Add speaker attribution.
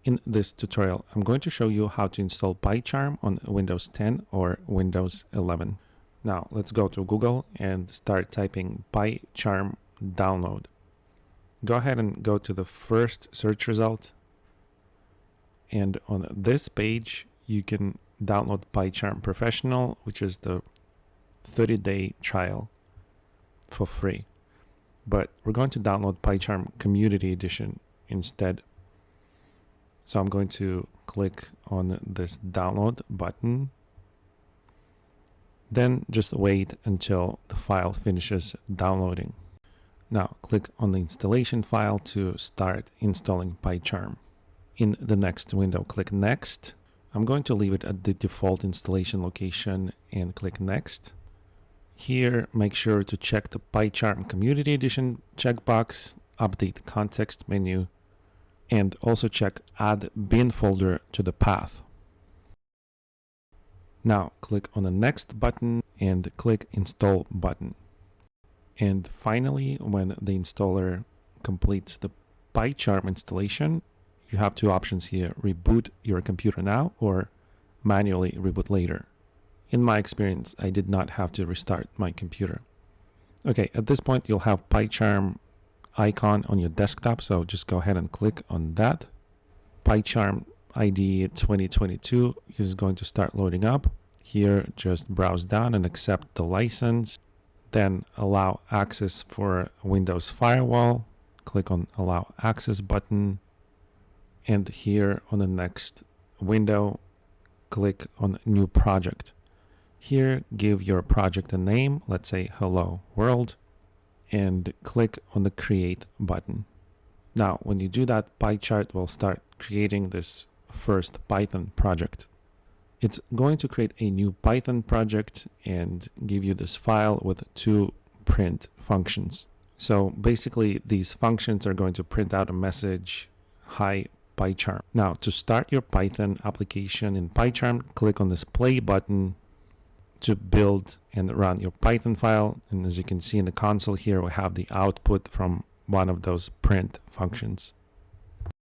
Speaker 1: In this tutorial, I'm going to show you how to install PyCharm on Windows 10 or Windows 11. Now, let's go to Google and start typing PyCharm download. Go ahead and go to the first search result. And on this page, you can download PyCharm Professional, which is the 30-day trial for free. But we're going to download PyCharm Community Edition instead. So I'm going to click on this download button. Then just wait until the file finishes downloading. Now click on the installation file to start installing PyCharm. In the next window, click Next. I'm going to leave it at the default installation location and click Next. Here, make sure to check the PyCharm Community Edition checkbox, update context menu, and also check Add bin folder to the path. Now click on the Next button and click Install button. And finally, when the installer completes the PyCharm installation, you have two options here: reboot your computer now or manually reboot later. In my experience, I did not have to restart my computer. Okay, at this point, you'll have PyCharm icon on your desktop, so just go ahead and click on that. PyCharm IDE 2022 is going to start loading up. Here, just browse down and accept the license. Then allow access for Windows Firewall. Click on Allow Access button. And here on the next window, click on New Project. Here, give your project a name, let's say Hello World, and click on the Create button. Now, when you do that, PyCharm will start creating this first Python project. It's going to create a new Python project and give you this file with two print functions. So basically, these functions are going to print out a message, "Hi, PyCharm." Now, to start your Python application in PyCharm, click on this Play button to build and run your Python file. And as you can see in the console here, we have the output from one of those print functions.